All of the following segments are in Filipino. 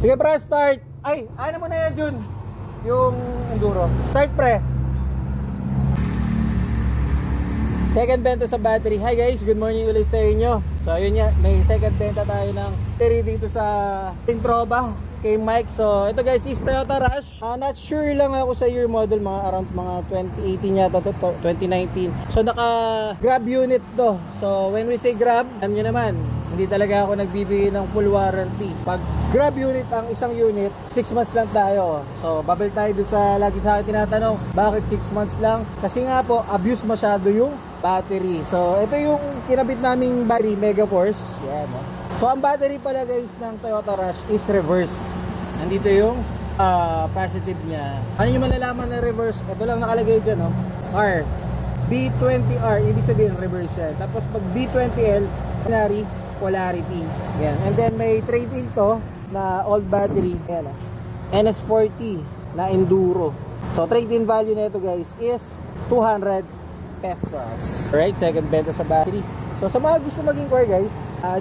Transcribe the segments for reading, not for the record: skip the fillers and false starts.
Sige pre, start. Ay, ano mo na yan Jun? Yung enduro. Start pre. Second benta sa battery. Hi guys, good morning ulit sa inyo. So yun nga, may second benta tayo ng battery dito sa Tintroba kay Mike. So ito guys is Toyota Rush. Not sure lang ako sa year model, mga around mga 2018 yata to, 2019. So naka grab unit to. So when we say grab, alam nyo naman, hindi talaga ako nagbibigay ng full warranty. Pag grab unit ang isang unit, 6 months lang tayo. So babel tayo doon sa lagi sa akin tinatanong, bakit 6 months lang? Kasi nga po, abuse masyado yung battery. So ito yung kinabit naming battery, Mega Force. Yan, no? So ang battery pala guys ng Toyota Rush is reverse. Nandito yung positive niya. Ano yung malalaman na reverse? Ito lang nakalagay dyan, no? R. B20R, ibig sabihin reverse yan. Tapos pag B20L, polarity. Yan. And then may trade-in to na old battery. Yan, NS40 na enduro. So trade-in value na ito guys is 200 pesos. Alright, second benta sa battery. So sa mga gusto mag-inquire guys,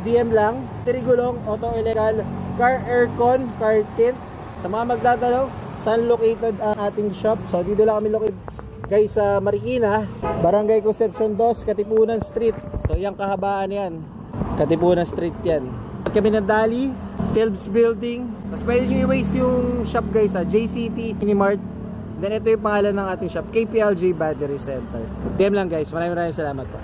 DM lang, Trigulong, Auto Illegal, Car Aircon, Car Tint. Sa mga magtatanong, saan located ang ating shop? So dito lang kami located guys sa Marikina, Barangay Concepcion 2, Katipunan Street. So yung kahabaan yan, Katipunan Street yan. Kami ng Dali, Tilbs Building. Mas pwede nyo i-waste yung shop guys sa JCT Minimart. Then ito yung pangalan ng ating shop, KPLJ Battery Center. DM lang guys, maraming salamat po.